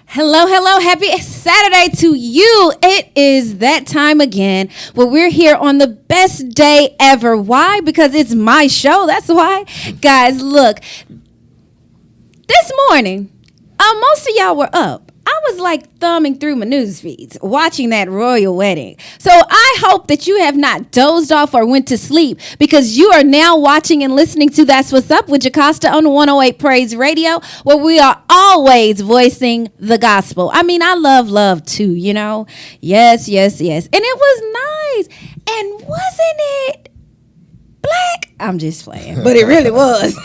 Hello, hello. Happy Saturday to you. It is that time again where we're here on the best day ever. Why? Because it's my show. That's why. Guys, look, this morning, most of y'all were up. I was like thumbing through my news feeds, watching that royal wedding. So I hope that you have not dozed off or went to sleep because you are now watching and listening to That's What's Up with Jocasta on 108 Praise Radio, where we are always voicing the gospel. I mean, I love too, you know? Yes. And it was nice. And wasn't it black? I'm just playing, but it really was.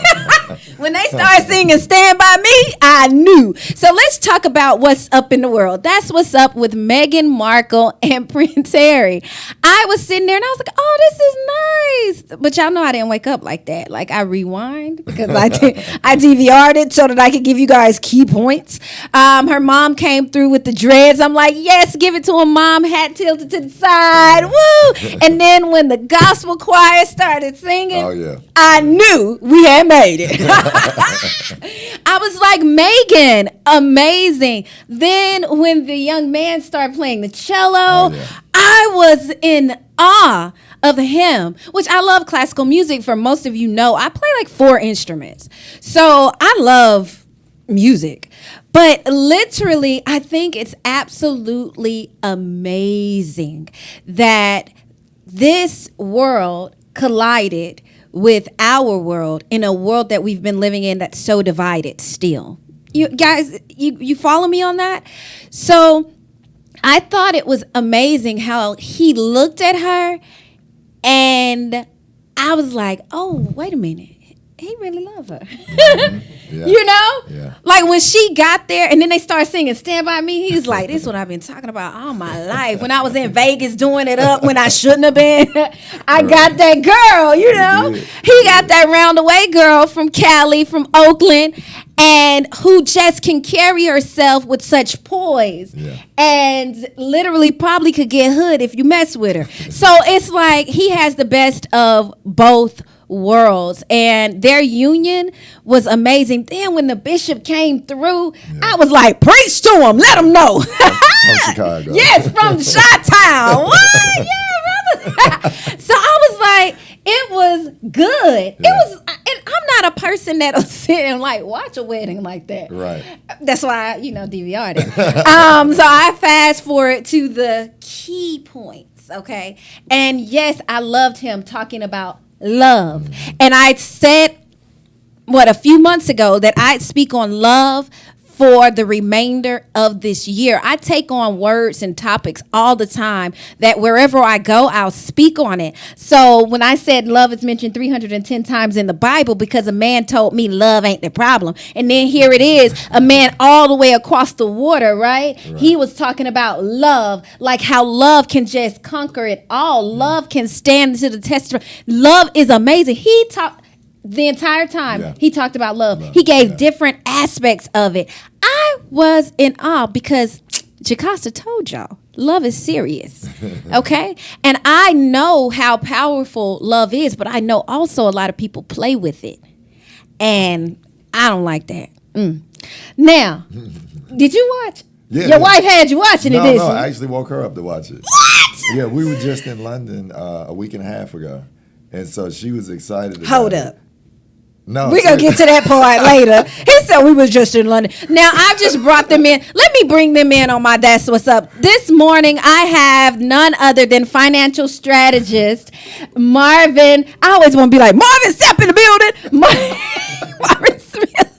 When they started singing Stand By Me, I knew. So let's talk about what's up in the world. That's what's up with Meghan Markle and Prince Harry. I was sitting there and I was like, oh, this is nice. But y'all know I didn't wake up like that. Like I rewind because I DVR'd it so that I could give you guys key points. Her mom came through with the dreads. I'm like, yes, give it to him, mom. Hat tilted to the side. Woo! And then when the gospel choir started singing, I knew we had made it. I was like, Meghan, amazing. Then when the young man started playing the cello, I was in awe of him, which I love classical music. For most of you know, I play like 4 instruments. So I love music. But literally, I think it's absolutely amazing that this world collided with our world in a world that we've been living in that's so divided still. You guys, you follow me on that? So I thought it was amazing how he looked at her and I was like, oh, wait a minute. He really loved her. Yeah. You know? Yeah. Like when she got there and then they started singing Stand By Me, he's like, this is what I've been talking about all my life. When I was in Vegas doing it up when I shouldn't have been, I got that girl, you know? He got that round-away girl from Cali, from Oakland, and who just can carry herself with such poise and literally probably could get hood if you mess with her. So it's like he has the best of both worlds, and their union was amazing. Then when the bishop came through, I was like, preach to him, let him know. From Chicago. Yes, from Chi-Town. What? Yeah, brother. So I was like, it was good. It was, and I'm not a person that'll sit and like watch a wedding like that. Right. That's why, DVR'd it. So I fast forward to the key points, okay? And yes, I loved him talking about love. And I said, a few months ago that I'd speak on love for the remainder of this year. I take on words and topics all the time that wherever I go, I'll speak on it. So when I said love is mentioned 310 times in the Bible because a man told me love ain't the problem. And then here it is, a man all the way across the water, right? He was talking about love, like how love can just conquer it all. Love can stand to the test. Love is amazing. He talked the entire time he talked about love. He gave different aspects of it. I was in awe because Jocasta told y'all, love is serious, okay? And I know how powerful love is, but I know also a lot of people play with it. And I don't like that. Now, did you watch? Yeah, Your wife had you watching it, didn't No, she? I actually woke her up to watch it. What? Yeah, we were just in London a week and a half ago. And so she was excited about Hold up. No, we're going to get to that part later. He said we was just in London. Now, I just brought them in. Let me bring them in on my That's What's Up. This morning, I have none other than financial strategist Marvin. I always want to be like, Marvin Sapp in the building. Marvin Smith.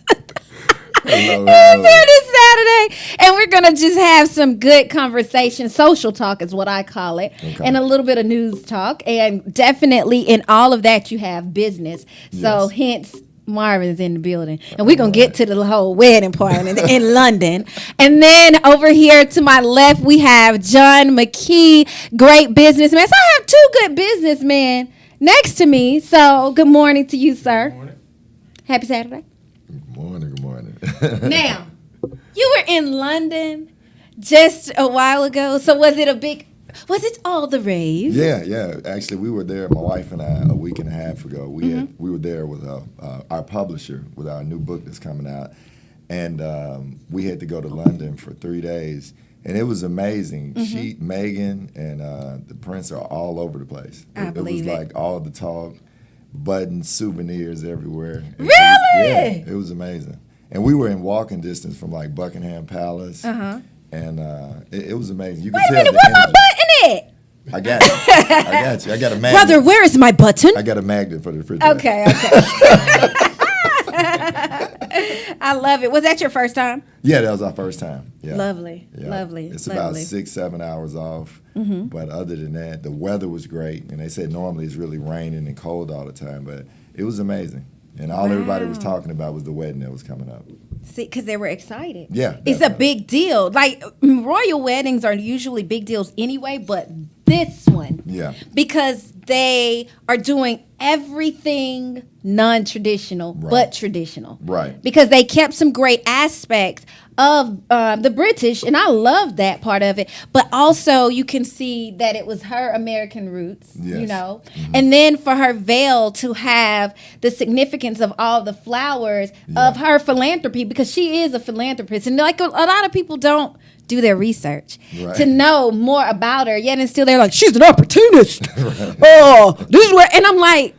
Hello. He's here this Saturday. And we're going to just have some good conversation. Social talk is what I call it. Okay. And a little bit of news talk. And definitely in all of that, you have business. So hence, Marvin's in the building. And we're going to get to the whole wedding part in London. And then over here to my left, we have John McKee, great businessman. So I have 2 good businessmen next to me. So good morning to you, sir. Good morning. Happy Saturday. Good morning. Now, you were in London just a while ago. So was it all the rave? Yeah. Actually, we were there, my wife and I, a week and a half ago. We were there with our publisher with our new book that's coming out. and we had to go to London for 3 days. And it was amazing. Megan and the Prince are all over the place. It was like all the talk, buttons, souvenirs everywhere. Really? Yeah, it was amazing. And we were in walking distance from like Buckingham Palace. And it was amazing. You could tell Wait a minute, where my button at? I got you. I got a magnet. Brother, where is my button? I got a magnet for the refrigerator. Okay. I love it. Was that your first time? Yeah, that was our first time. Yeah. Lovely. It's about 6-7 hours off. But other than that, the weather was great. And they said normally it's really raining and cold all the time, but it was amazing. And all everybody was talking about was the wedding that was coming up. See, because they were excited. Yeah. It's a big deal. Like, royal weddings are usually big deals anyway, but this one. Yeah. Because they are doing everything non-traditional, but traditional. Right. Because they kept some great aspects of the British, and I love that part of it. But also, you can see that it was her American roots, you know. And then for her veil to have the significance of all the flowers of her philanthropy, because she is a philanthropist. And like a lot of people don't do their research to know more about her, yet and still they're like, she's an opportunist. Oh, this is where, and I'm like,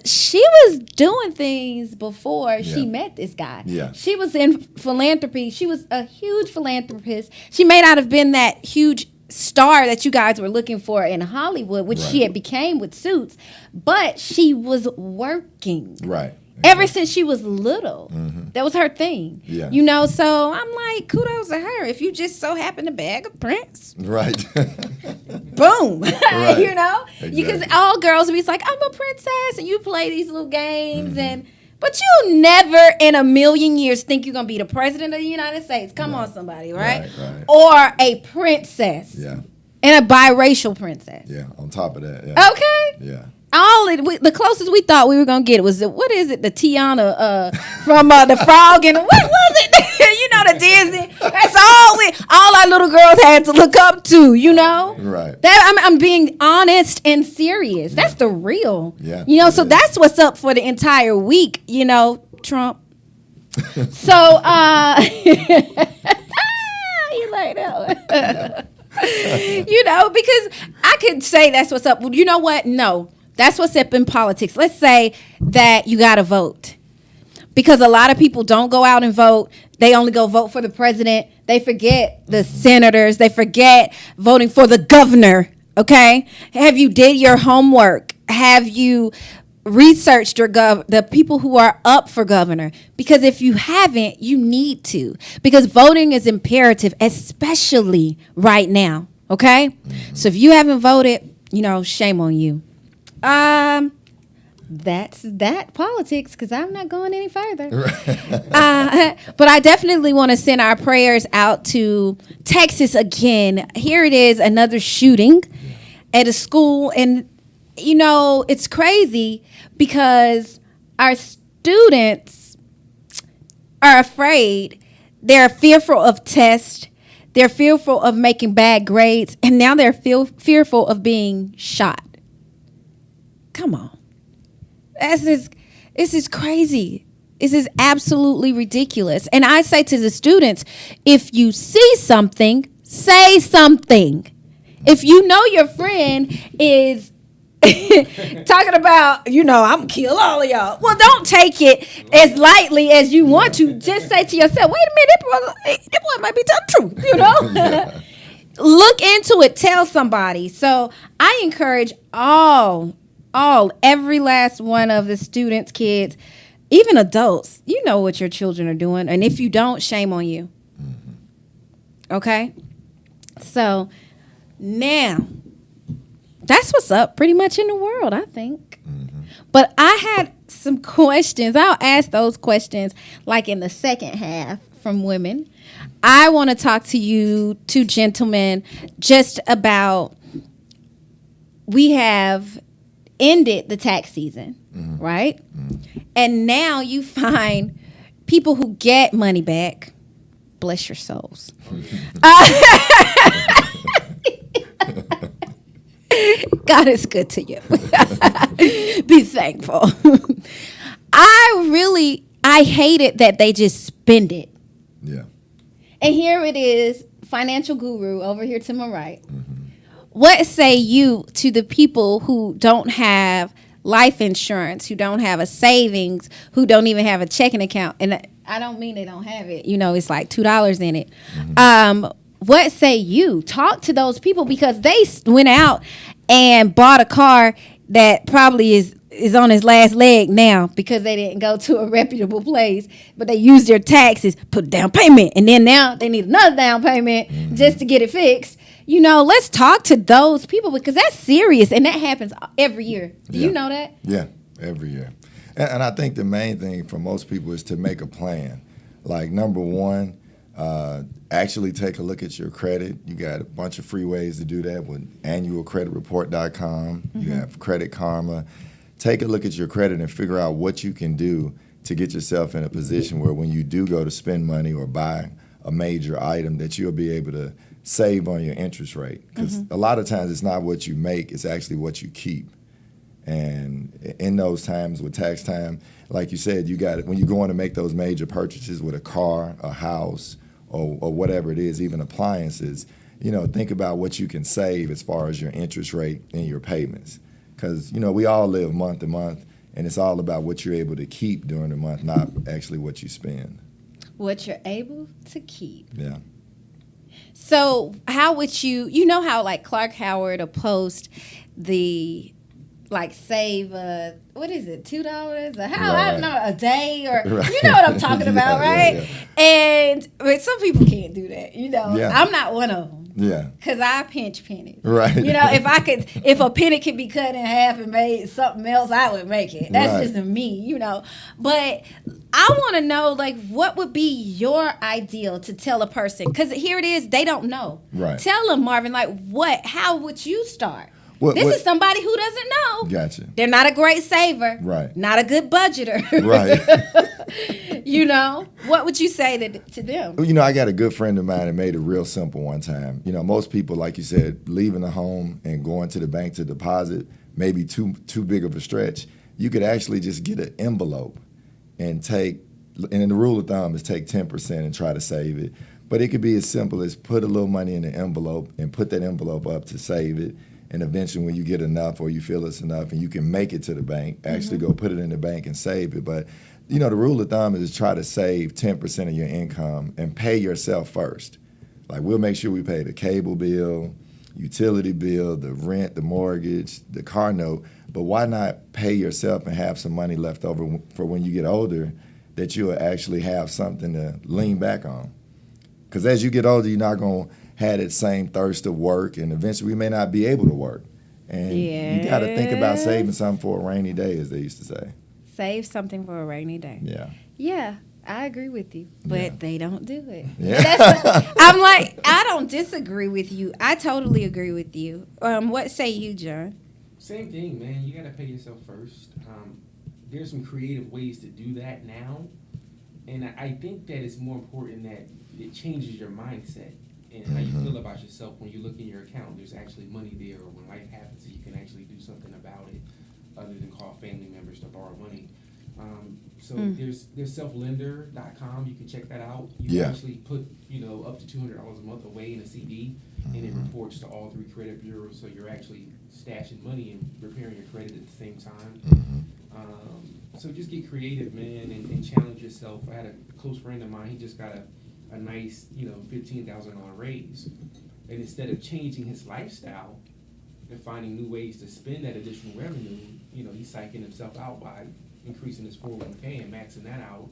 she was doing things before she met this guy. She was in philanthropy. She was a huge philanthropist. She may not have been that huge star that you guys were looking for in Hollywood, which she had became with Suits, but she was working. Ever since she was little, that was her thing. You know, so I'm like, kudos to her. If you just so happen to bag a prince, boom, you know, because all girls be like, I'm a princess, and you play these little games, but you never in a million years think you're gonna be the president of the United States. Come on, somebody, right? Or a princess, and a biracial princess. On top of that, okay, the closest we thought we were gonna get was what is it? The Tiana from the Frog, and what was it? You know, the Disney. That's all our little girls had to look up to. You know, that I'm being honest and serious. That's the real. You know, so that's what's up for the entire week. You know, Trump. So you like that one. You know, because I could say that's what's up. Well, you know what? No. That's what's up in politics. Let's say that you got to vote. Because a lot of people don't go out and vote. They only go vote for the president. They forget the senators. They forget voting for the governor. Okay? Have you did your homework? Have you researched the people who are up for governor? Because if you haven't, you need to. Because voting is imperative, especially right now. Okay? So if you haven't voted, you know, shame on you. That's that politics, because I'm not going any further. But I definitely want to send our prayers out to Texas again. Here it is, another shooting at a school. And, you know, it's crazy because our students are afraid. They're fearful of tests. They're fearful of making bad grades. And now they're fearful of being shot. Come on. This is crazy. This is absolutely ridiculous. And I say to the students, if you see something, say something. If you know your friend is talking about, you know, I'm going to kill all of y'all. Well, don't take it as lightly as you want to. Just say to yourself, wait a minute, that boy might be telling the truth, you know? Look into it. Tell somebody. So I encourage every last one of the students, kids, even adults, you know what your children are doing. And if you don't, shame on you. Okay? So now, that's what's up pretty much in the world, I think. But I had some questions. I'll ask those questions like in the second half from women. I want to talk to you two gentlemen just about, we have ended the tax season, right? And now you find people who get money back. Bless your souls. God is good to you. Be thankful. I hate it that they just spend it. Yeah. And here it is, financial guru over here to my right. What say you to the people who don't have life insurance, who don't have a savings, who don't even have a checking account? And I don't mean they don't have it. You know, it's like $2 in it. What say you? Talk to those people, because they went out and bought a car that probably is on his last leg now because they didn't go to a reputable place, but they used their taxes, put down payment, and then now they need another down payment just to get it fixed. You know, let's talk to those people, because that's serious, and that happens every year. Do you know that? Yeah, every year. And I think the main thing for most people is to make a plan. Like, number one, actually take a look at your credit. You got a bunch of free ways to do that with annualcreditreport.com. You have Credit Karma. Take a look at your credit and figure out what you can do to get yourself in a position where when you do go to spend money or buy a major item, that you'll be able to save on your interest rate. Because a lot of times it's not what you make, it's actually what you keep. And in those times with tax time, like you said, you got it when you're going to make those major purchases with a car, a house, or whatever it is, even appliances, you know, think about what you can save as far as your interest rate and your payments. Because, you know, we all live month to month, and it's all about what you're able to keep during the month, not actually what you spend. What you're able to keep. Yeah. So how would you know how like Clark Howard will post the like save what is it, $2 or how I don't know, a day, or you know what I'm talking about, right? And but some people can't do that, you know. I'm not one of them. Yeah. Because I pinch pennies. Right. You know, if a penny could be cut in half and made something else, I would make it. That's just me, you know. But I want to know, like, what would be your ideal to tell a person? Because here it is, they don't know. Right. Tell them, Marvin, like, how would you start? This is somebody who doesn't know. Gotcha. They're not a great saver. Right. Not a good budgeter. Right. You know, what would you say to them? You know, I got a good friend of mine that made it real simple one time. You know, most people, like you said, leaving the home and going to the bank to deposit, maybe too big of a stretch. You could actually just get an envelope and and the rule of thumb is take 10% and try to save it. But it could be as simple as put a little money in the envelope and put that envelope up to save it. And eventually when you get enough or you feel it's enough and you can make it to the bank, actually go put it in the bank and save it. But, you know, the rule of thumb is to try to save 10% of your income and pay yourself first. Like, we'll make sure we pay the cable bill, utility bill, the rent, the mortgage, the car note. But why not pay yourself and have some money left over for when you get older that you'll actually have something to lean back on? Because as you get older, you're not going to have that same thirst of work, and eventually we may not be able to work. And you got to think about saving something for a rainy day, as they used to say. Save something for a rainy day. Yeah. Yeah, I agree with you, but they don't do it. Yeah. I'm like, I don't disagree with you. I totally agree with you. What say you, John? Same thing, man. You got to pay yourself first. There's some creative ways to do that now, and I think that it's more important that it changes your mindset and how you feel about yourself when you look in your account. There's actually money there, or when life happens, you can actually do something about it other than call family members to borrow money. There's selflender.com. You can check that out. You can actually put, up to $200 a month away in a CD, and it reports to all 3 credit bureaus, so you're actually stashing money and repairing your credit at the same time. So just get creative, man, and challenge yourself. I had a close friend of mine. He just got a nice, $15,000 raise. And instead of changing his lifestyle and finding new ways to spend that additional revenue, he's psyching himself out by increasing his 401k and maxing that out,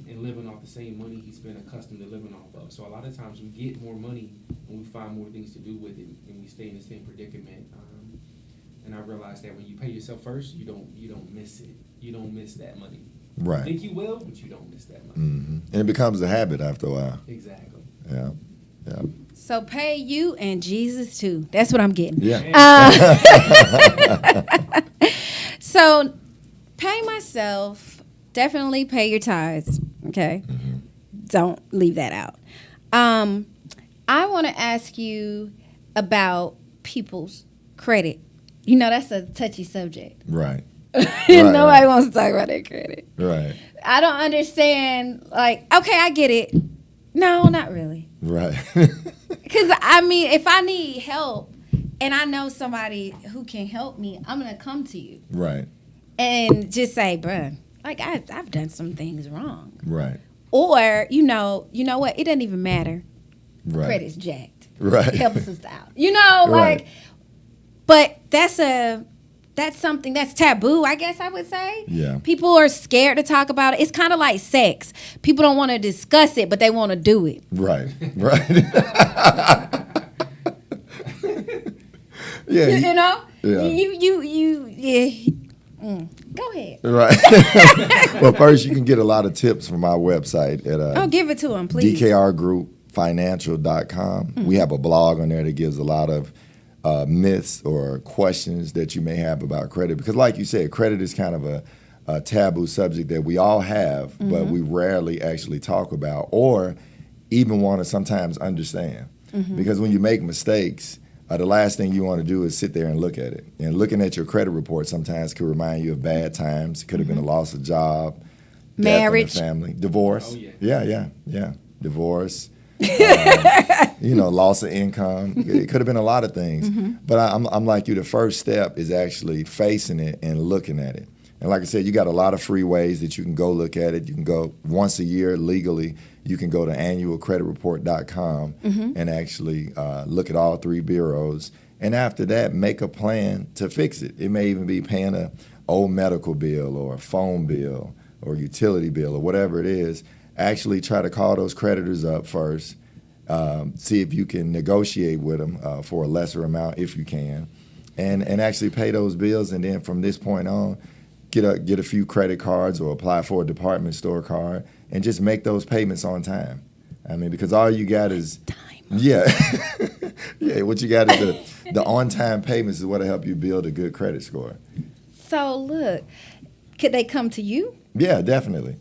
and living off the same money he's been accustomed to living off of. So a lot of times we get more money when we find more things to do with it, and we stay in the same predicament. And I realized that when you pay yourself first, you don't miss it. You don't miss that money. Right. You think you will, but you don't miss that money. And it becomes a habit after a while. Exactly. Yeah. So pay you and Jesus too. That's what I'm getting. Yeah. So pay myself. Definitely pay your tithes. Okay. Don't leave that out. I want to ask you about people's credit. That's a touchy subject. Right. Nobody wants to talk about their credit. Right. I don't understand. Like, okay, I get it. No, not really. Right. Because, I mean, if I need help and I know somebody who can help me, I'm going to come to you. Right. And just say, bruh, like, I've done some things wrong. Right. Or, you know what? It doesn't even matter. Right. Credit's jacked. Right. Help us out. You know, like, Right. but that's something that's taboo, I guess I would say. Yeah. People are scared to talk about it. It's kind of like sex. People don't want to discuss it, but they want to do it. Right. Right. Yeah. You know? Yeah. Yeah. Go ahead. Right. Well, first, you can get a lot of tips from our website at Give it to them, please. DKRGroupFinancial.com. Mm-hmm. We have a blog on there that gives a lot of myths or questions that you may have about credit. Because like you said, credit is kind of a taboo subject that we all have, but we rarely actually talk about or even want to sometimes understand. Because when you make mistakes, the last thing you want to do is sit there and look at it. And looking at your credit report sometimes could remind you of bad times. It could have been a loss of job, marriage, death in the family, divorce. Oh, yeah. Yeah. Divorce. Loss of income. It could have been a lot of things. But I'm like you, the first step is actually facing it and looking at it. And like I said, you got a lot of free ways that you can go look at it. You can go once a year legally. You can go to annualcreditreport.com and actually look at all three bureaus. And after that, make a plan to fix it. It may even be paying an old medical bill or a phone bill or utility bill or whatever it is. Actually try to call those creditors up first. See if you can negotiate with them for a lesser amount if you can. And actually pay those bills. And then from this point on, get a few credit cards or apply for a department store card and just make those payments on time. I mean, because all you got is time. Yeah. Yeah, what you got is the on-time payments is what'll help you build a good credit score. So look, could they come to you? Yeah, definitely.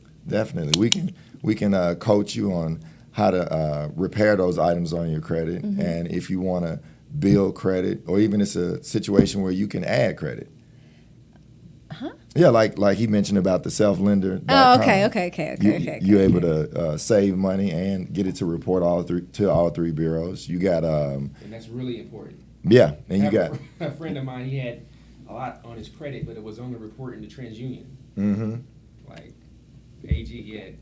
We can coach you on how to repair those items on your credit, and if you want to build credit, or even it's a situation where you can add credit. Yeah, like he mentioned about the selflender.com. Oh, okay. You're able to save money and get it to report all three bureaus. You got and that's really important. Yeah, and you got a friend of mine. He had a lot on his credit, but it was only reporting to TransUnion. Like AG,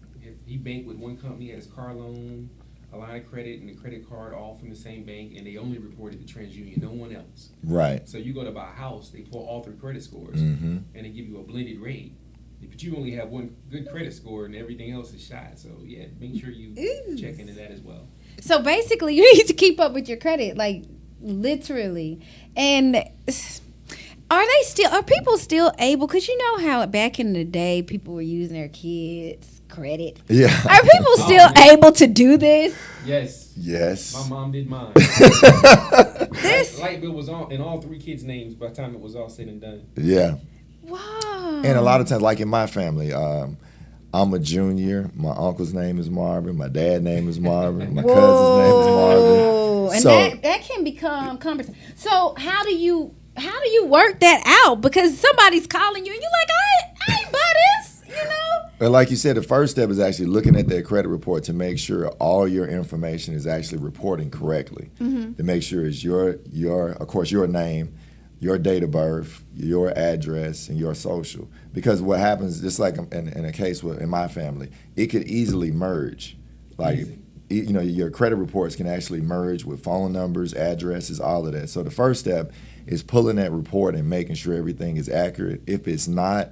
he banked with one company, had his car loan, a line of credit, and a credit card, all from the same bank, and they only reported to TransUnion, no one else. Right. So you go to buy a house, they pull all three credit scores, and they give you a blended rate. But you only have one good credit score, and everything else is shot. So yeah, make sure you check into that as well. So basically, you need to keep up with your credit, like literally. And are people still able? Because you know how back in the day, people were using their kids' credit. Yeah. Are people still able to do this? Yes. My mom did mine. This light bill was on in all three kids' names by the time it was all said and done. Yeah. Wow. And a lot of times, like in my family, I'm a junior. My uncle's name is Marvin. My dad's name is Marvin. My cousin's name is Marvin. And so, that can become cumbersome. So how do you work that out? Because somebody's calling you and you're like, I ain't buy this, you know? But like you said, the first step is actually looking at their credit report to make sure all your information is actually reporting correctly. To make sure it's your of course, your name, your date of birth, your address, and your social. Because what happens, just like in a case in my family, it could easily merge. Like, your credit reports can actually merge with phone numbers, addresses, all of that. So the first step is pulling that report and making sure everything is accurate. If it's not,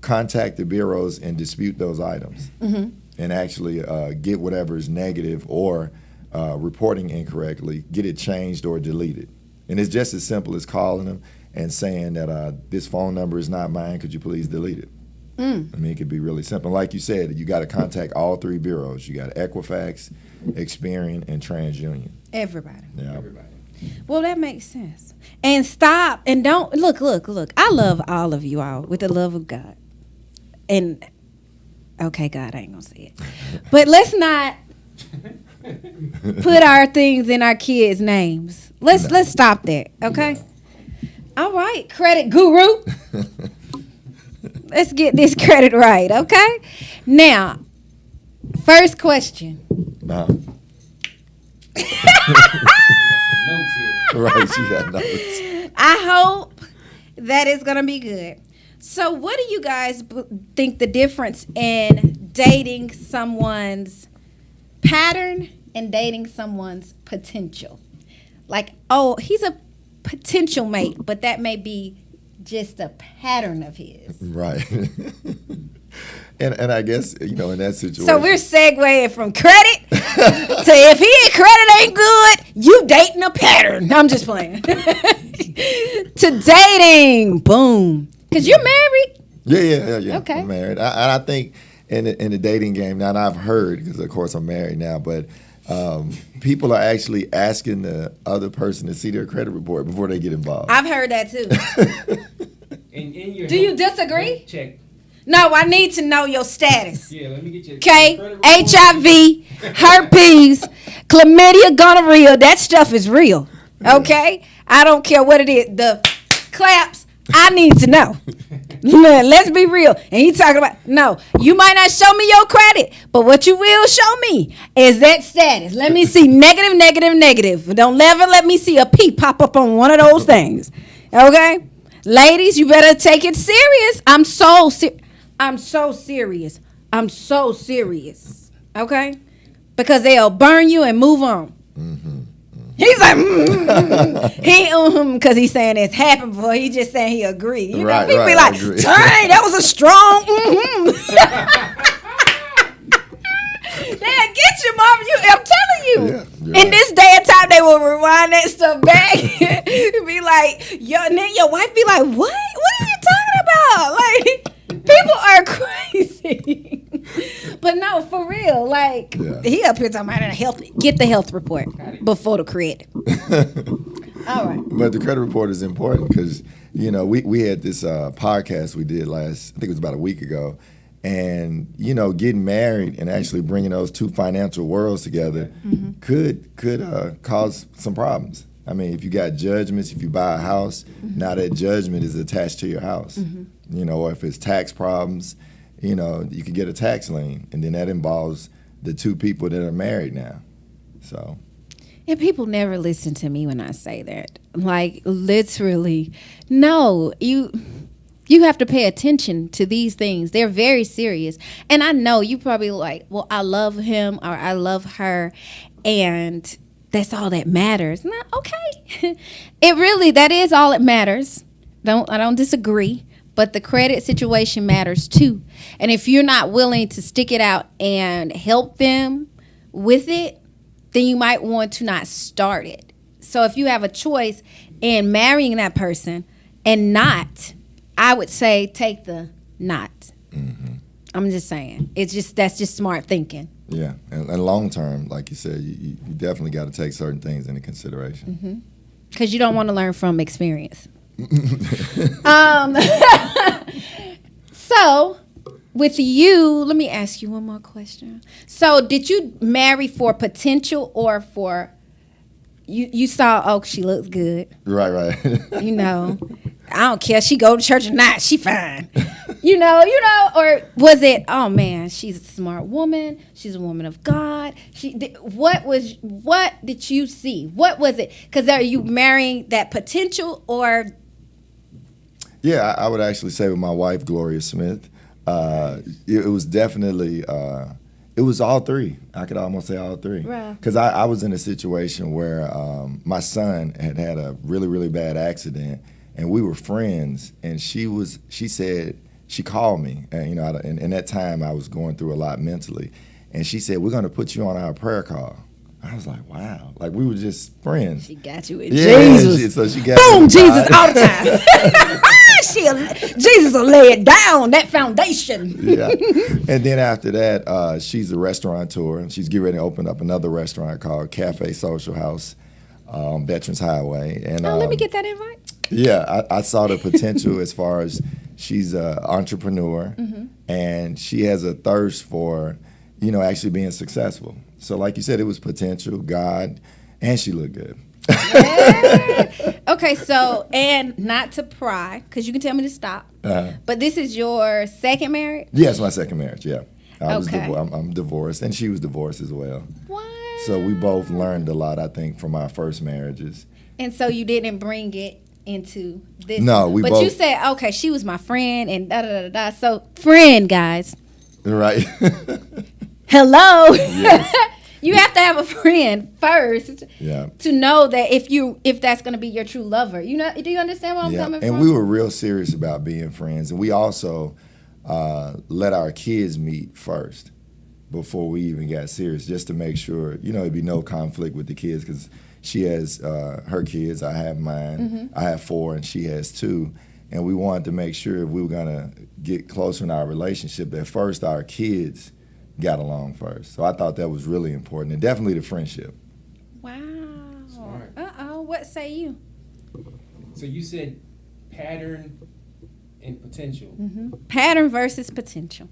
contact the bureaus and dispute those items and actually get whatever is negative or reporting incorrectly, get it changed or deleted. And it's just as simple as calling them and saying that this phone number is not mine, could you please delete it? I mean, it could be really simple. Like you said, you got to contact all three bureaus. You got Equifax, Experian, and TransUnion. Everybody. Yeah. Everybody. Well, that makes sense. And stop and don't look. I love all of you all with the love of God. And okay, God, I ain't gonna say it. But let's not put our things in our kids' names. Let's stop that, okay? All right, credit guru. Let's get this credit right, okay? Now, first question. Uh-huh. Notes here. Right, she got notes. I hope that is going to be good. So, what do you guys think the difference in dating someone's pattern and dating someone's potential? Like, oh, he's a potential mate, but that may be just a pattern of his. Right. And I guess, in that situation. So we're segueing from credit to if credit ain't good, you dating a pattern. I'm just playing. To dating. Boom. Because you're married. Yeah. Okay. I'm married. I think in the dating game, now, and I've heard, because of course I'm married now, but people are actually asking the other person to see their credit report before they get involved. I've heard that too. Do you disagree? Check. No, I need to know your status. Yeah, let me get you. Okay? HIV, herpes, chlamydia, gonorrhea, that stuff is real. Okay? I don't care what it is. The claps, I need to know. Let's be real. And he talking about, no, you might not show me your credit, but what you will show me is that status. Let me see negative, negative, negative. Don't ever let me see a P pop up on one of those things. Okay? Ladies, you better take it serious. I'm so serious. Okay? Because they'll burn you and move on. Mm-hmm. He's like, he because he's saying it's happened before. He just saying he agreed. You know, people be like, dang, that was a strong They'll get you, mom. I'm telling you. Yeah, in this day and time, they will rewind that stuff back. Be like, and then your wife be like, what? What are you talking about? Like, people are crazy. But no, for real. Like, he up here talking about get the health report before the credit. All right. But the credit report is important because, we had this podcast we did I think it was about a week ago. And, getting married and actually bringing those two financial worlds together could cause some problems. I mean, if you got judgments, if you buy a house, now that judgment is attached to your house. Or if it's tax problems, you can get a tax lien. And then that involves the two people that are married now. So. And people never listen to me when I say that. Like, literally, no, you have to pay attention to these things. They're very serious. And I know you probably like, well, I love him or I love her, and that's all that matters. No, okay. That is all that matters. I don't disagree. But the credit situation matters too. And if you're not willing to stick it out and help them with it, then you might want to not start it. So if you have a choice in marrying that person and not, I would say take the not. Mm-hmm. I'm just saying. That's just smart thinking. Yeah, and long term, like you said, you definitely got to take certain things into consideration. Because you don't want to learn from experience. So with you, let me ask you one more question. So did you marry for potential or for you saw, she looks good. Right. I don't care. She go to church or not. She fine. Or was it, oh man, she's a smart woman. She's a woman of God. What did you see? What was it? Because are you marrying that potential or? Yeah, I would actually say with my wife, Gloria Smith, it was definitely, it was all three. I could almost say all three. Because I was in a situation where my son had a really, really bad accident, and we were friends, and she said, she called me, and and that time I was going through a lot mentally, and she said, we're going to put you on our prayer call. I was like, wow. Like, we were just friends. She got you in Jesus. So she got boom, Jesus all the time. Jesus will lay it down, that foundation. Yeah. And then after that, she's a restaurateur, and she's getting ready to open up another restaurant called Cafe Social House on Veterans Highway. And let me get that invite. Yeah, I saw the potential as far as she's an entrepreneur, and she has a thirst for, actually being successful. So like you said, it was potential, God, and she looked good. Yeah. Okay, so, and not to pry, because you can tell me to stop, but this is your second marriage? Yes, my second marriage, yeah. Okay. I'm divorced, and she was divorced as well. What? So we both learned a lot, I think, from our first marriages. And so you didn't bring it into this? No, But both. you said, okay, she was my friend, and da-da-da-da. So, friend, guys. Right. Hello. Yes. You have to have a friend first Yeah. to know that if that's going to be your true lover. You know, do you understand where I'm coming from? And we were real serious about being friends, and we also let our kids meet first before we even got serious, just to make sure, there'd be no conflict with the kids, because she has her kids, I have mine. Mm-hmm. I have 4 and she has 2, and we wanted to make sure if we were going to get closer in our relationship that first our kids got along first. So I thought that was really important, and definitely the friendship. Wow. Smart. Uh-oh. What say you? So you said pattern and potential. Mm-hmm. Pattern versus potential.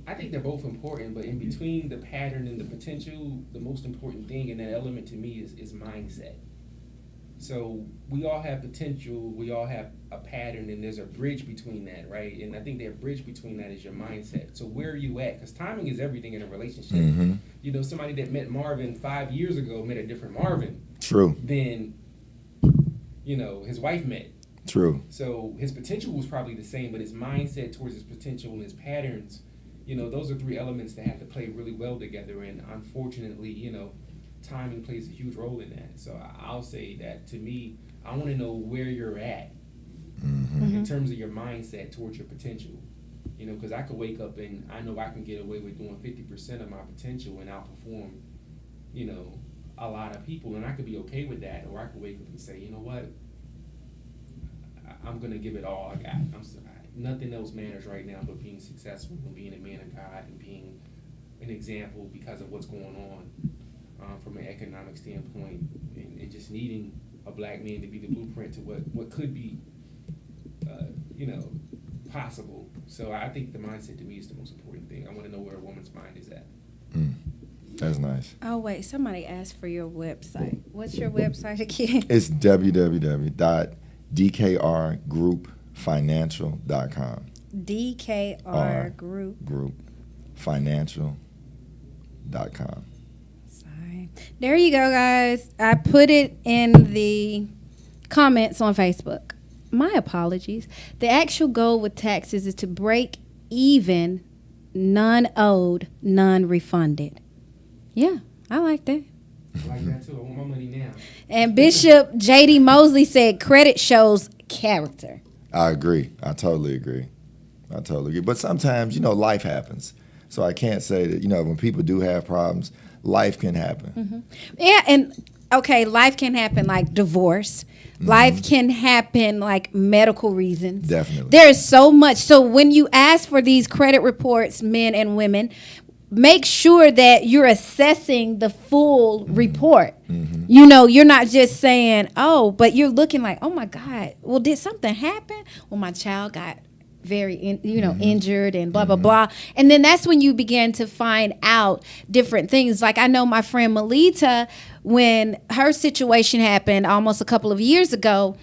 I think they're both important, but in between the pattern and the potential, the most important thing in that element to me is mindset. So we all have potential, we all have a pattern, and there's a bridge between that, right? And I think that bridge between that is your mindset. So where are you at? Because timing is everything in a relationship. Mm-hmm. Somebody that met Marvin 5 years ago met a different Marvin True. than, his wife met. True. So his potential was probably the same, but his mindset towards his potential and his patterns, those are 3 elements that have to play really well together. And unfortunately, timing plays a huge role in that. So I'll say that to me, I want to know where you're at in terms of your mindset towards your potential. Because I could wake up and I know I can get away with doing 50% of my potential and outperform, a lot of people. And I could be okay with that. Or I could wake up and say, you know what? I'm going to give it all I got. Nothing else matters right now but being successful and being a man of God and being an example because of what's going on from an economic standpoint, and just needing a black man to be the blueprint to what could be, possible. So I think the mindset to me is the most important thing. I want to know where a woman's mind is at. That's nice. Oh, wait. Somebody asked for your website. What's your website again? It's www.dkrgroupfinancial.com. DKR Group. Financial.com. Sorry. There you go, guys. I put it in the comments on Facebook. My apologies. The actual goal with taxes is to break even, none owed, none refunded. Yeah, I like that. I like that too. I want my money now. And Bishop J.D. Mosley said credit shows character. I agree. I totally agree. But sometimes, life happens. So I can't say that, when people do have problems, life can happen. Mm-hmm. Yeah, and okay, life can happen like divorce. Life can happen like medical reasons. Definitely. There is so much. So when you ask for these credit reports, men and women, make sure that you're assessing the full report. You're not just saying, oh, but you're looking like, oh my God, well, did something happen? Well, my child got very, injured and blah, blah, blah. And then that's when you begin to find out different things. Like I know my friend Melita, when her situation happened almost a couple of years ago,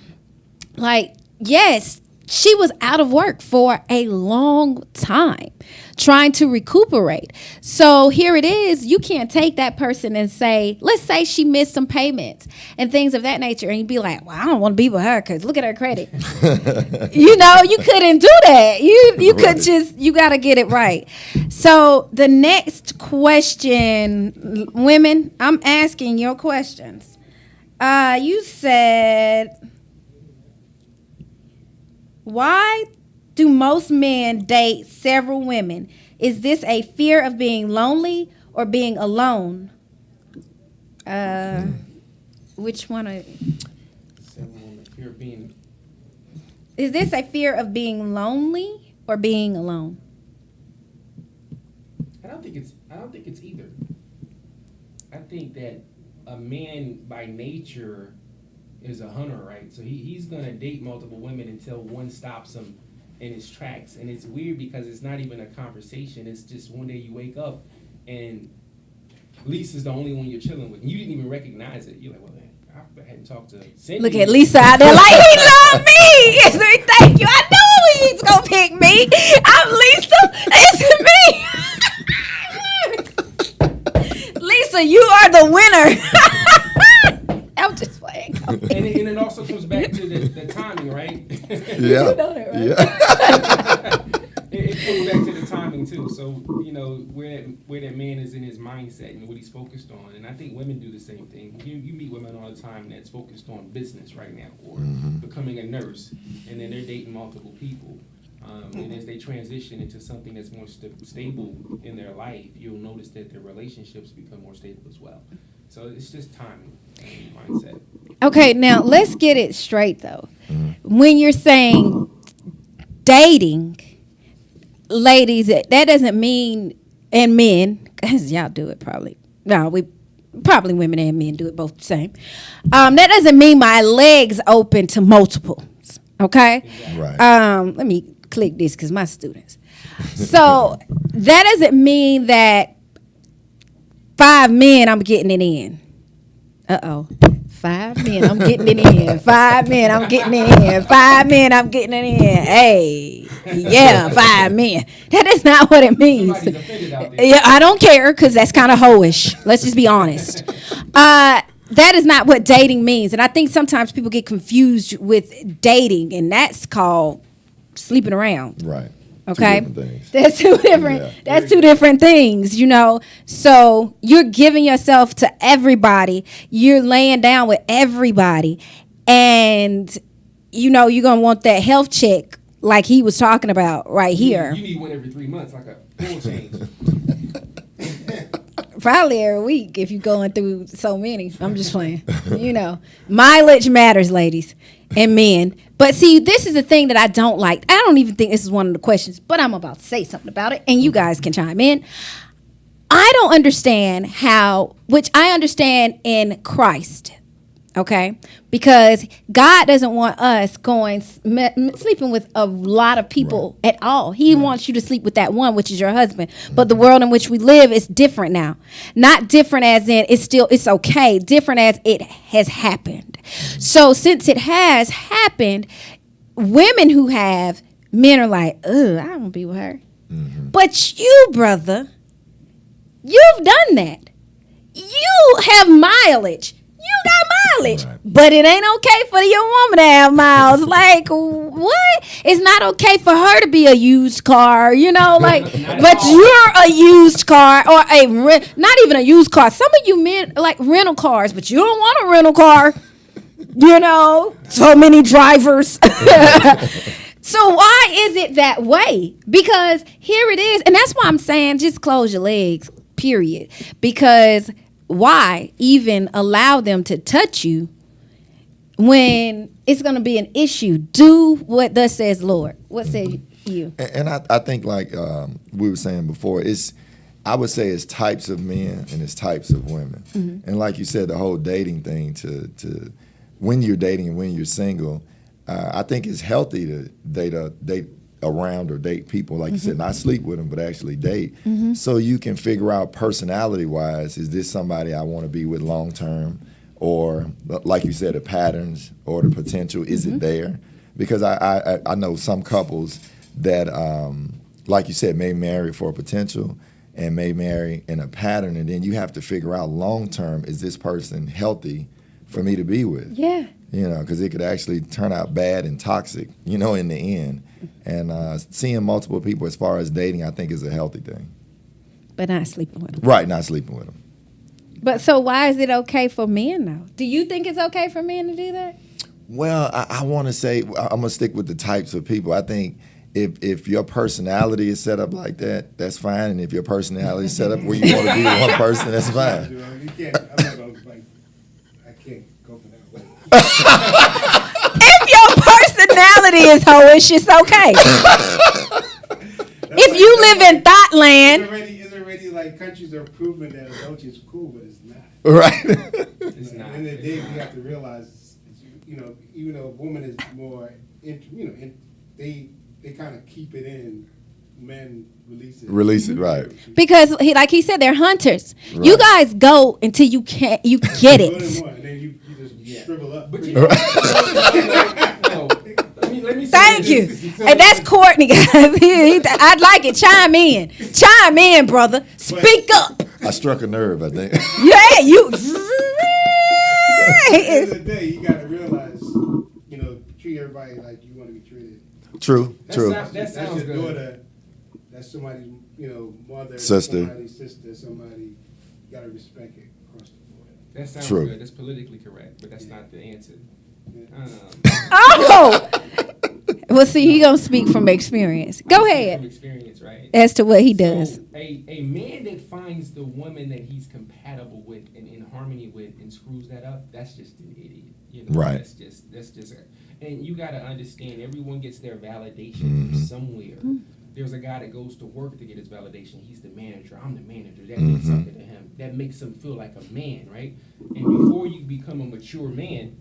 like, yes, she was out of work for a long time trying to recuperate. So here it is. You can't take that person and say, let's say she missed some payments and things of that nature. And you'd be like, well, I don't want to be with her because look at her credit. You couldn't do that. You could you got to get it right. So the next question, women, I'm asking your questions. You said, why do most men date several women? Is this a fear of being lonely or being alone? Which one? Is this a fear of being lonely or being alone? I don't think it's either. I think that a man by nature is a hunter, right? So he's gonna date multiple women until one stops him in his tracks. And it's weird because it's not even a conversation. It's just one day you wake up and Lisa's the only one you're chilling with. And you didn't even recognize it. You're like, well, man, I hadn't talked to Cindy. Look at Lisa out there like he love me. Thank you. I knew he's gonna pick me. I'm Lisa. It's me. Lisa, you are the winner. I'm just playing. And it also comes back to the timing, right? Yeah. You know that, right? Yeah. It comes back to the timing too. So where that man is in his mindset and what he's focused on. And I think women do the same thing. You meet women all the time that's focused on business right now, or becoming a nurse, and then they're dating multiple people. And as they transition into something that's more stable in their life, you'll notice that their relationships become more stable as well. So it's just timing and mindset. Okay, now let's get it straight though. When you're saying dating, ladies, that doesn't mean, and men, because y'all do it probably. No, probably women and men do it both the same. That doesn't mean my legs open to multiples. Okay? Right. Let me click this because my students. So that doesn't mean that 5 men I'm getting it in. 5 men I'm getting it in. 5 men I'm getting it in. 5 men I'm getting it in. Hey, yeah, 5 men. That is not what it means. Somebody's offended out there. Yeah, I don't care because that's kind of hoish. Let's just be honest. That is not what dating means. And I think sometimes people get confused with dating, and that's called sleeping around. Right. Okay, Two different things. that's two different. Yeah. That's two different things, you know. So you're giving yourself to everybody. You're laying down with everybody, and you know you're gonna want that health check, like he was talking about right here. You need one every 3 months, like a oil change. Probably every week if you're going through so many. I'm just playing. You know, mileage matters, ladies and men. But see, this is the thing that I don't like. I don't even think this is one of the questions, but I'm about to say something about it, and you guys can chime in. I don't understand how, which I understand in Christ, okay? Because God doesn't want us going sleeping with a lot of people at all. He wants you to sleep with that one, which is your husband. But the world in which we live is different now. Not different as in it's okay. Different as it has happened. So since it has happened, women who have men are like, ugh, I don't be with her. But you, brother, you've done that. You have mileage. You got mileage. Right. But it ain't okay for your woman to have miles. Like, what? It's not okay for her to be a used car, you know? Like, but you're a used car or not even a used car. Some of you men like rental cars, but you don't want a rental car. You know, so many drivers. So why is it that way? Because here it is. And that's why I'm saying just close your legs, period. Because why even allow them to touch you when it's going to be an issue? Do what thus says Lord. What say you? And I think like we were saying before, I would say it's types of men and it's types of women. And like you said, the whole dating thing to when you're dating and when you're single, I think it's healthy to date around or date people, like you said, not sleep with them, but actually date. So you can figure out personality-wise, is this somebody I want to be with long-term? Or, like you said, the patterns or the potential, is it there? Because I know some couples that, like you said, may marry for potential and may marry in a pattern, and then you have to figure out long-term, is this person healthy for me to be with? Yeah. You know, because it could actually turn out bad and toxic, you know, in the end. And seeing multiple people as far as dating, I think is a healthy thing. But not sleeping with them. Right, not sleeping with them. But so why is it okay for men, though? Do you think it's okay for men to do that? Well, I want to say, I'm going to stick with the types of people. I think if your personality is set up like that, that's fine. And if your personality is set up where you want to be with one person, that's fine. You can't, I'm not going to, I can't go for that way. If your personality is hoish, it's okay. If you live in thought land. It's already like countries are proving that adultery is cool, but it's not. Right. It's not. In the day, you have to realize, you know, even though a woman is more, they kind of keep it in. Men release it. Release it, right. Because like he said, they're hunters. Right. You guys go until you get it. And then you just, shrivel up. But you know what? No. Let me say Thank this. you. And that's Courtney, guys. I'd like it. Chime in, brother. Speak up. I struck a nerve, I think. Yeah, you. At the end of the day, you got to realize, treat everybody like you want to be treated. True. That sounds your good. daughter. That's somebody's, mother, Sister. somebody's sister, somebody. You got to respect it across the board. That sounds True. good. That's politically correct, but that's not the answer. Oh. Well, see, he gonna speak from experience. Go From ahead. experience, right? As to what he does. So, a man that finds the woman that he's compatible with and in harmony with and screws that up, that's just an idiot. Right. That's just and you got to understand, everyone gets their validation from somewhere. There's a guy that goes to work to get his validation. He's the manager. I'm the manager. That means something to him. That makes him feel like a man, right? And before you become a mature man,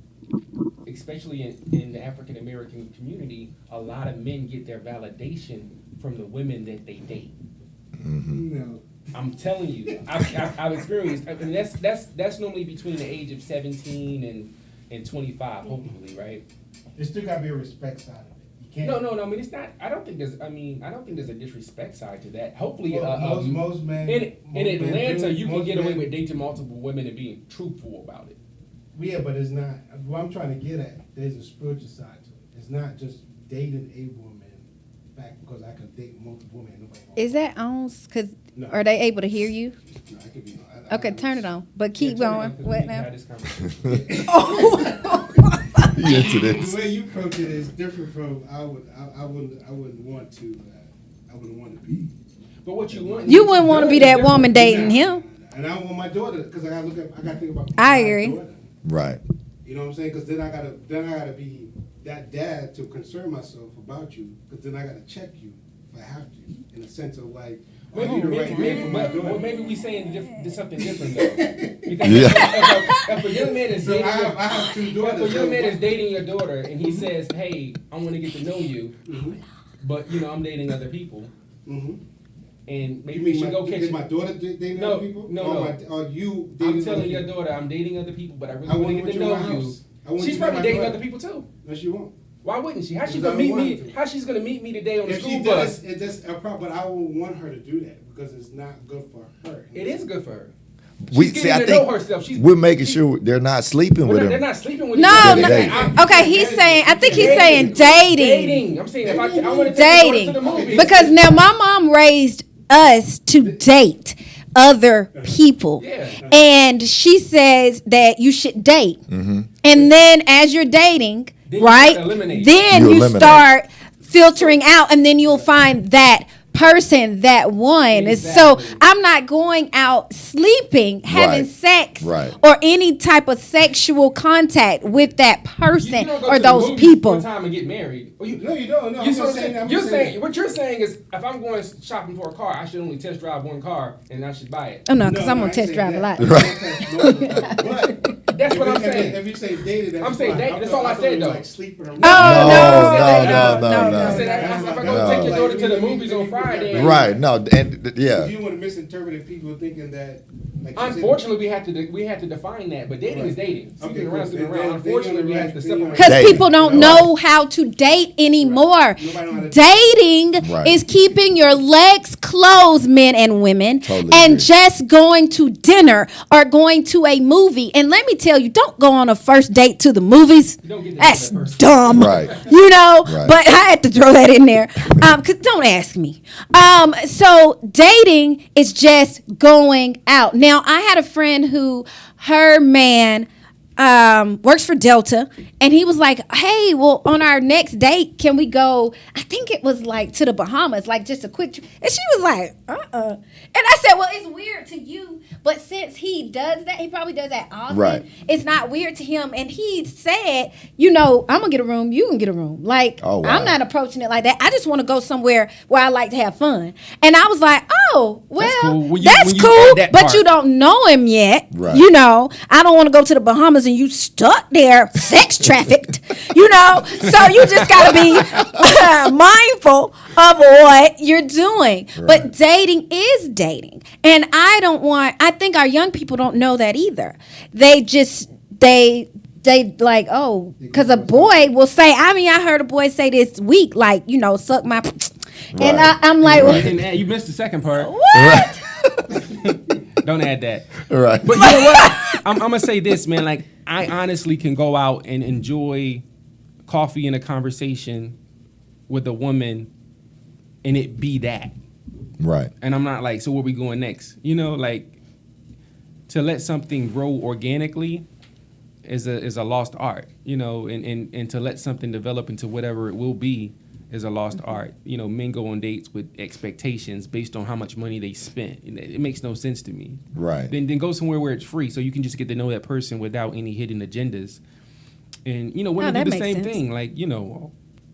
especially in the African American community, a lot of men get their validation from the women that they date. I'm telling you, I've experienced. I mean, that's normally between the age of 17 and 25, hopefully, right? There still got to be a respect side of it. You can't. No. I mean, it's not. I don't think there's a disrespect side to that. Hopefully, Most men in Atlanta, you can most get away men- with dating multiple women and being truthful about it. Yeah, but it's not. What I'm trying to get at, there's a spiritual side to it. It's not just dating a woman back because I can date multiple women. Nobody wants Is that on? Cause No. are they able to hear you? No, I could be. Okay, turn it on. But keep Yeah, going. turn it on, 'cause What we can now? have this conversation. You into this? The way you approach it is different from I wouldn't want to. I wouldn't want to be. But what you want? You wouldn't want to be that woman dating him. And I want my daughter because I gotta think about. I my agree. daughter. Right. You know what I'm saying? Because then I gotta be that dad to concern myself about you. Because then I gotta check you if I have to, in a sense of like, are you the right man for my daughter? Maybe we saying something different though. Because Yeah. if a young man is So dating, I have two daughters. if a young man is dating your daughter and he says, "Hey, I want to get to know you, but I'm dating other people," Mm-hmm. and maybe You we mean should go catch. is my daughter dating No, other people? no. Or you dating I'm telling other your people? daughter I'm dating other people, but I really I want want to get to you in know my you. house. I want She's you probably in my dating daughter. other people too. No, she won't. Why wouldn't she? How's she Because gonna I meet don't me? want to. How's she's gonna meet me today on the If school she bus? does, that's a problem. But I won't want her to do that because it's not good for her. It is good for her. We She's see. I getting to know think herself. She's- we're making sure they're not sleeping with They're him. not sleeping with No, each other. no. Dating. Okay, he's saying. I think he's saying dating. I'm saying if I want to take Dating. her to the movies. Because now my mom raised us to date other people. Yeah. And she says that you should date. Mm-hmm. And then as you're dating, Then you right? start eliminating. Then You you eliminate. start filtering out and then you'll find that person, that one. Exactly. So I'm not going out sleeping, having Right. sex, Right. or any type of sexual contact with that You person don't go or to the those movies people. One time and get married. Or you, No, you don't. No, you I'm see not what saying that. I'm you're just saying what you're saying is if I'm going shopping for a car, I should only test drive one car and I should buy it. Oh no, because I'm I gonna ain't test saying drive a lot. that. But That's if what you- I'm saying. If you say dated, that's I'm saying fine. dated, that's all I thought said, it was though. Like sleeping around. Oh, I said if I go No. take your daughter to the movies on Friday. Right. No. And yeah. You want to misinterpret people thinking that. Like you said- Unfortunately, we have to define that, but dating is dating. Sleeping around, sleeping around. Unfortunately, we have to separate. Because Dating. people don't Right. know how to date anymore. Nobody know how to- Dating Right. is keeping your legs closed, men and women, Totally and agree. just going to dinner or going to a movie. And let me tell you, don't go on a first date to the movies. You don't get to That's know that person. dumb. Right. You know, Right. but I had to throw that in there. 'Cause don't ask me. So dating is just going out. Now, I had a friend who her man works for Delta, and he was like, "Hey, well, on our next date, can we go? I think it was like to the Bahamas, like just a quick trip." And she was like, And I said, "Well, it's weird to you, but since he does that, he probably does that often. Right. It's not weird to him." And he said, I'm gonna get a room, you can get a room. Like, Oh, wow. I'm not approaching it like that. I just want to go somewhere where I like to have fun. And I was like, "Oh, well, cool. When that's you cool, add that but part. you don't know him yet. Right. I don't want to go to the Bahamas and you stuck there, sex trafficked. So you just got to be mindful of what you're doing. Right. But dating is dating, and I think our young people don't know that either. They they like, oh, because a boy will say, I heard a boy say this week, like, suck my, and I'm like, and you missed the second part. What? Don't add that. Right. But you know what? I'm gonna say this, man. Like, I honestly can go out and enjoy coffee and a conversation with a woman, and it be that. Right. And I'm not like, so where we going next? Like, to let something grow organically is a lost art. And to let something develop into whatever it will be is a lost art. Men go on dates with expectations based on how much money they spent. It makes no sense to me. Right. Then go somewhere where it's free, so you can just get to know that person without any hidden agendas. And women do the same thing. Like,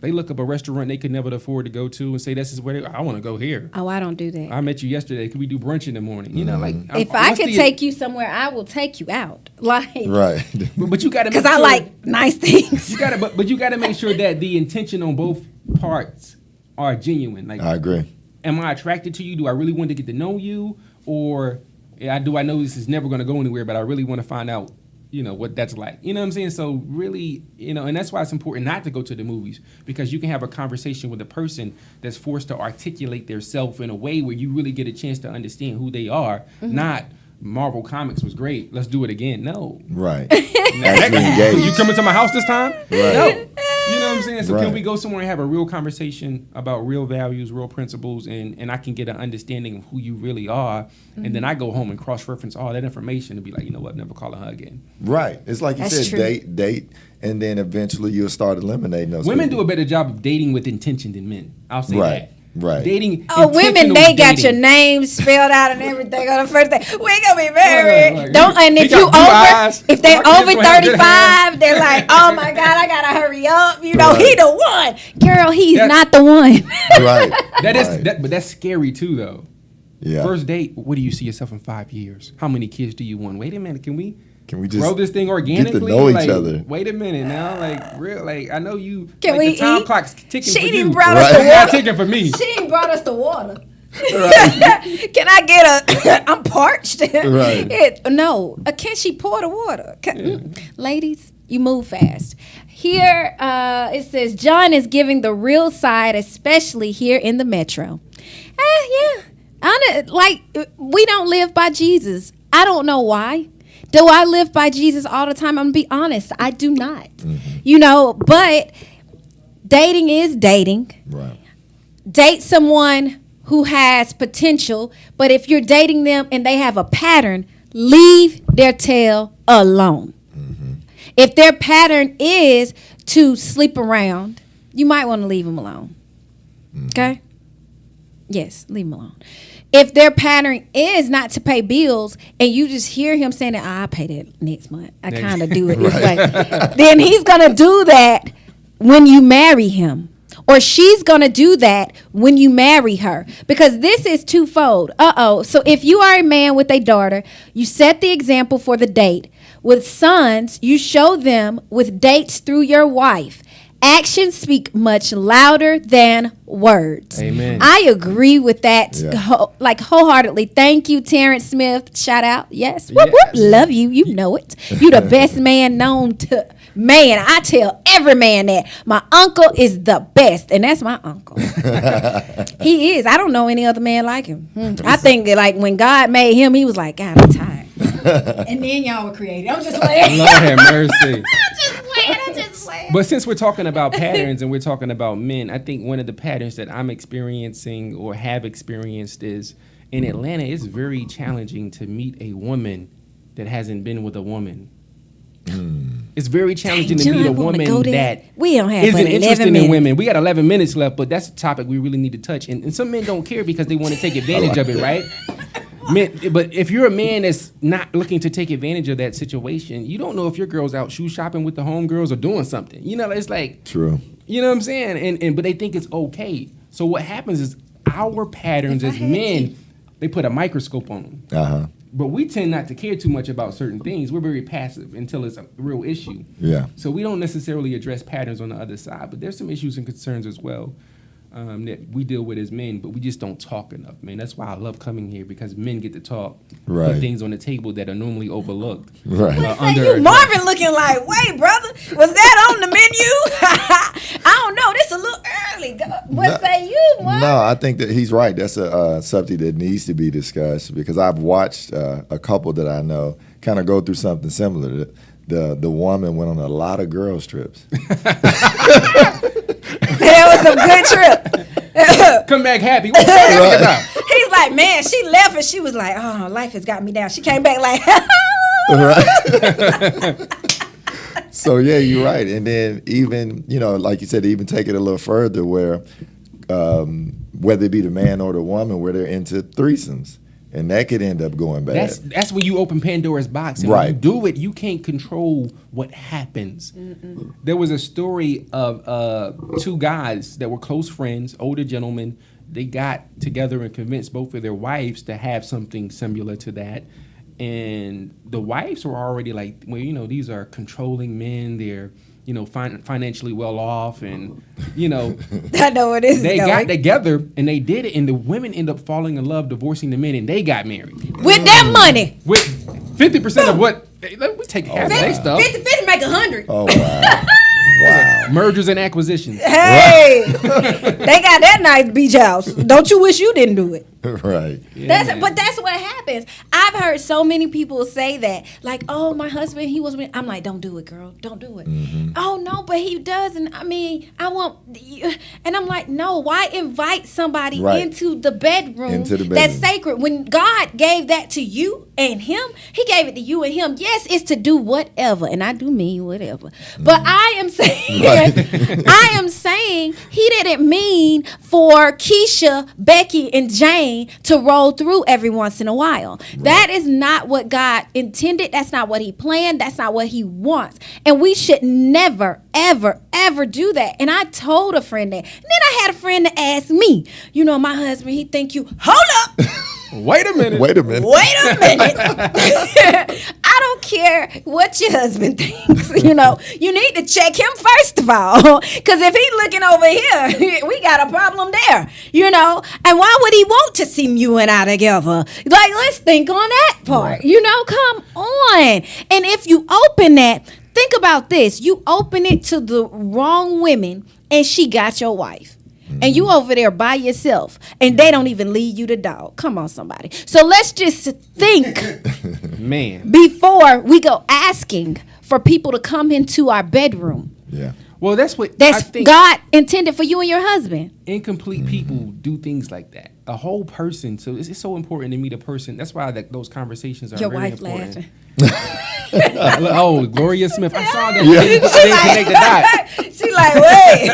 they look up a restaurant they could never afford to go to and say, "This is where I want to go here." Oh, I don't do that. I met you yesterday. Could we do brunch in the morning? Like, if I could take you somewhere, I will take you out. Like, right. But you got to, because I like nice things. You got to, but you got to make sure that the intention on both parts are genuine. Like, I agree. Am I attracted to you? Do I really want to get to know you, or do I know this is never going to go anywhere? But I really want to find out, what that's like. You know what I'm saying? So really, and that's why it's important not to go to the movies, because you can have a conversation with a person that's forced to articulate their self in a way where you really get a chance to understand who they are, not Marvel Comics was great, let's do it again. No. Right. You coming to my house this time? Right. No. You know what I'm saying? So right. Can we go somewhere and have a real conversation about real values, real principles, and I can get an understanding of who you really are, and then I go home and cross-reference all that information and be like, you know what, never call her again. Right. It's like you That's said, true. date, and then eventually you'll start eliminating those Women people. do a better job of dating with intention than men. I'll say Right. that. Right. Dating. Oh, women, they got your dating. name spelled out and everything on the first day. We gonna be married. Right. Don't, and He if you got blue eyes. over, if they Marcus over gonna have good 35, they're like, oh my God, I gotta hurry up. Right. He the one. Girl, he's That- not the one. Right. That is, right. but that's scary too, though. Yeah. First date, what do you see yourself in 5 years? How many kids do you want? Wait a minute, can we just grow this thing organically? know each like, other? Wait a minute now, I know you. Can like, we the time eat? clock's ticking She for didn't you. brought Right. us the It's not water. ticking for me. She ain't brought us the water. Can I get a? I'm parched. Right. Can she pour the water? Ladies, you move fast. Here it says John is giving the real side, especially here in the metro. We don't live by Jesus. I don't know why. Do I live by Jesus all the time? I'm gonna be honest. I do not. But dating is dating. Right. Date someone who has potential, but if you're dating them and they have a pattern, leave their tail alone. If their pattern is to sleep around, you might want to leave them alone. Okay? Yes, leave them alone. If their pattern is not to pay bills and you just hear him saying that, I'll pay that next month. I kind of do it this way. Then he's going to do that when you marry him. Or she's going to do that when you marry her. Because this is twofold. So if you are a man with a daughter, you set the example for the date. With sons, you show them with dates through your wife. Actions speak much louder than words. Amen. I agree with that Yeah. wholeheartedly. Thank you, Terrence Smith. Shout out. Yes. Whoop, whoop. Love you. You know it. You the best man known to man. I tell every man that. My uncle is the best. And that's my uncle. He is. I don't know any other man like him. I think that, like, when God made him, he was like, God, I'm tired. And then y'all were created. I'm just playing. Lord have mercy. I'm just playing. But since we're talking about patterns and we're talking about men, I think one of the patterns that I'm experiencing or have experienced is in Atlanta, it's very challenging to meet a woman that hasn't been with a woman. It's very challenging to meet a woman that we don't have isn't but 11 interested minutes. in women. We got 11 minutes left, but that's a topic we really need to touch. And some men don't care because they want to take advantage of it, right? But if you're a man that's not looking to take advantage of that situation, you don't know if your girl's out shoe shopping with the homegirls or doing something. It's like, True. you know what I'm saying? But they think it's okay. So what happens is our patterns as men, they put a microscope on them. But we tend not to care too much about certain things. We're very passive until it's a real issue. Yeah. So we don't necessarily address patterns on the other side, but there's some issues and concerns as well. that we deal with as men, but we just don't talk enough, man. That's why I love coming here, because men get to talk, Right. put things on the table that are normally overlooked. Right. Hey, you Marvin looking like, wait, brother, was that on the menu? I don't know. This a little early. What say you, Marvin? No, I think that he's right. That's a subject that needs to be discussed, because I've watched a couple that I know kind of go through something similar. The woman went on a lot of girls trips. That was a good trip. Come back happy. What's that about? He's like, man, she left and she was like, oh, life has got me down. She came back like, Right. So yeah, you're right. And then even, like you said, even take it a little further, where whether it be the man or the woman, where they're into threesomes, and that could end up going bad. That's when you open Pandora's box. And Right. when you do it, you can't control what happens. There was a story of two guys that were close friends, older gentlemen. They got together and convinced both of their wives to have something similar to that. And the wives were already like, well, these are controlling men. They're, financially well off, and, I know what this is they going. got together and they did it, and the women end up falling in love, divorcing the men, and they got married. With that money. With 50% of what, we take half of their stuff. 50 make 100. Oh, wow. Wow. Mergers and acquisitions. Hey, they got that nice beach house. Don't you wish you didn't do it? Right. Yeah. But that's what happens. I've heard so many people say that, like, oh, my husband, he was. I'm like, don't do it, girl, don't do it. Oh no, but he doesn't. I mean, I want you. And I'm like, no, why invite somebody Right. into the bedroom that's sacred when God gave that to you and him? He gave it to you and him. Yes, it's to do whatever, and I do mean whatever. But I am saying, I am saying he didn't mean for Keisha, Becky, and Jane to roll through every once in a while. Right. That is not what God intended. That's not what he planned. That's not what he wants. And we should never, ever, ever do that. And I told a friend that. And then I had a friend that asked me, my husband, he think you, hold up. Wait a minute. I don't care what your husband thinks. You need to check him first of all. Because if he's looking over here, we got a problem there. And why would he want to see you and I together? Like, let's think on that part. Right. Come on. And if you open that, think about this. You open it to the wrong women, and she got your wife. And you over there by yourself, and they don't even lead you to dog. Come on, somebody. So let's just think, man, before we go asking for people to come into our bedroom. Yeah. Well, that's I think God intended for you and your husband. Incomplete people do things like that. A whole person. So it's so important to meet a person. That's why those conversations are your very wife important. Laughing. Oh, Gloria Smith. I saw that. Yeah. She didn't connect the dots. She like, wait.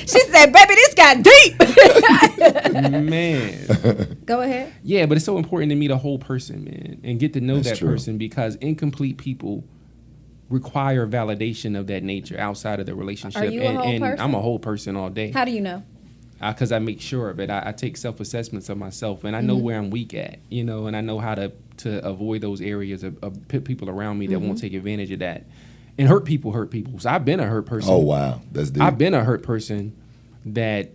She said, baby, this got deep. Man. Go ahead. Yeah, but it's so important to meet a whole person, man, and get to know that true. person, because incomplete people require validation of that nature outside of the relationship. Are you a whole person? I'm a whole person all day. How do you know? Because I make sure of it. I take self-assessments of myself, and I know where I'm weak at, and I know how to avoid those areas of people around me that won't take advantage of that. And hurt people. So I've been a hurt person. Oh, wow. That's deep. I've been a hurt person that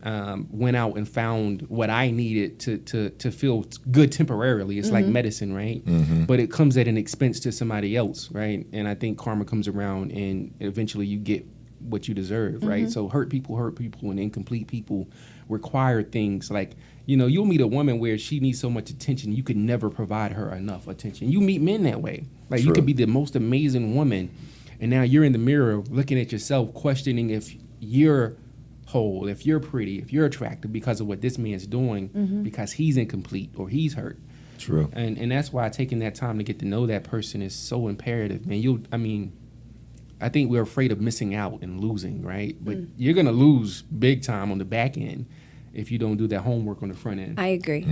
went out and found what I needed to feel good temporarily. It's like medicine, right? But it comes at an expense to somebody else, right? And I think karma comes around, and eventually you get what you deserve, right? So hurt people, and incomplete people require things like, you'll meet a woman where she needs so much attention, you could never provide her enough attention. You meet men that way. Like, you could be the most amazing woman, and now you're in the mirror looking at yourself, questioning if you're whole, if you're pretty, if you're attractive because of what this man's doing, because he's incomplete or he's hurt. True. And that's why taking that time to get to know that person is so imperative, man. I think we're afraid of missing out and losing, right? But you're going to lose big time on the back end if you don't do that homework on the front end. I agree.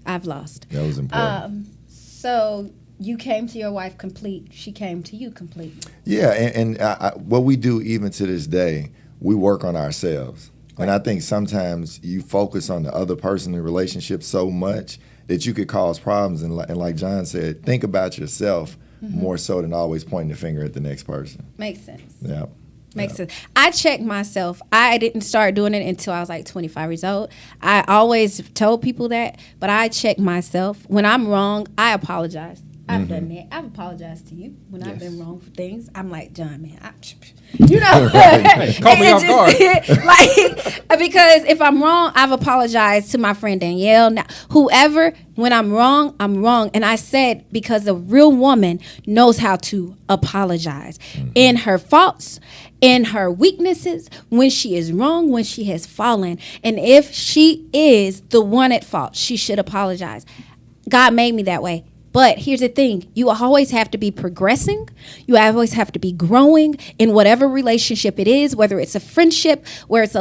I've lost. That was important. So you came to your wife complete. She came to you complete. Yeah, and what we do even to this day, we work on ourselves. Right. And I think sometimes you focus on the other person in the relationship so much that you could cause problems. And like John said, think about yourself more so than always pointing the finger at the next person. Makes sense. Yeah. Makes sense. I checked myself. I didn't start doing it until I was like 25 years old. I always told people that, but I check myself. When I'm wrong, I apologize. I've done that. I've apologized to you when I've been wrong for things. I'm like, John, man, you know, caught me off guard. Like, because if I'm wrong, I've apologized to my friend Danielle. Now, whoever, when I'm wrong, I'm wrong. And I said, because a real woman knows how to apologize in her faults, in her weaknesses, when she is wrong, when she has fallen. And if she is the one at fault, she should apologize. God made me that way. But here's the thing. You always have to be progressing. You always have to be growing in whatever relationship it is, whether it's a friendship, whether it's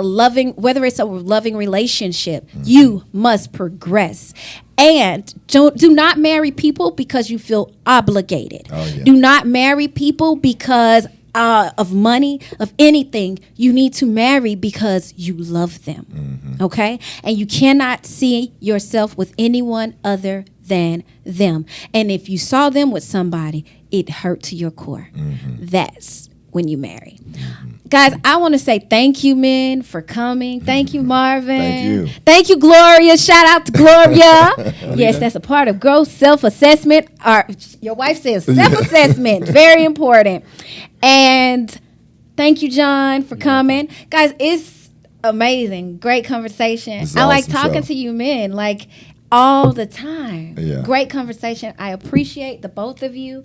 a loving relationship. You must progress. And do not marry people because you feel obligated. Oh, yeah. Do not marry people because of money, of anything. You need to marry because you love them. Okay? And you cannot see yourself with anyone other than them. And if you saw them with somebody, it hurt to your core. That's when you marry. Guys, I want to say thank you, men, for coming. Thank you, Marvin. Thank you. Thank you, Gloria. Shout out to Gloria. Yes, that's a part of growth, self-assessment. Your wife says self-assessment. Very important. And thank you, John, for coming. Guys, it's amazing. Great conversation. It's I like awesome talking show. to you men. Like, all the time. Yeah. Great conversation. I appreciate the both of you.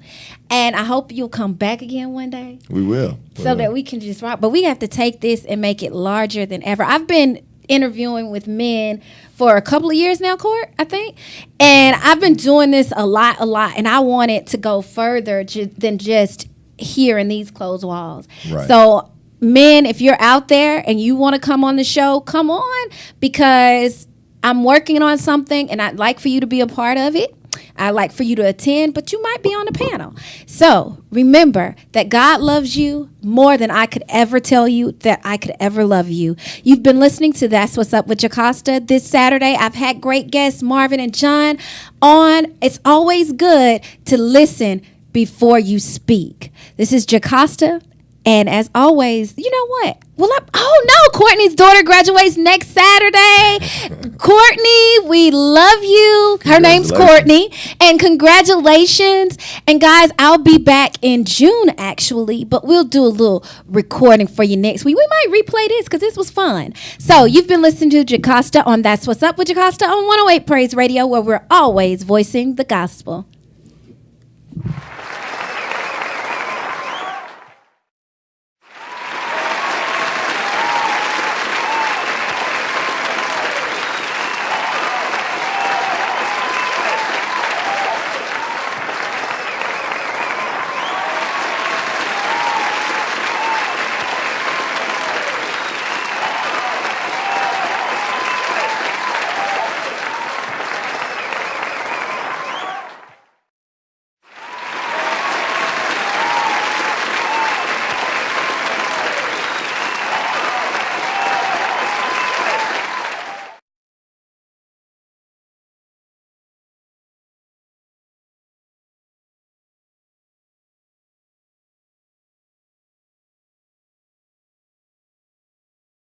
And I hope you'll come back again one day. We will. So that we can just rock. But we have to take this and make it larger than ever. I've been interviewing with men for a couple of years now, Court, I think. And I've been doing this a lot. And I want it to go further than just here in these closed walls. Right. So, men, if you're out there and you want to come on the show, come on, because I'm working on something and I'd like for you to be a part of it. I'd like for you to attend, but you might be on the panel. So remember that God loves you more than I could ever tell you that I could ever love you. You've been listening to That's What's Up with Jocasta this Saturday. I've had great guests, Marvin and John, on. It's always good to listen before you speak. This is Jocasta. And as always, you know what? Courtney's daughter graduates next Saturday. Courtney, we love you. Her name's Courtney. And congratulations. And guys, I'll be back in June, actually. But we'll do a little recording for you next week. We might replay this because this was fun. So you've been listening to Jocasta on That's What's Up with Jocasta on 108 Praise Radio, where we're always voicing the gospel.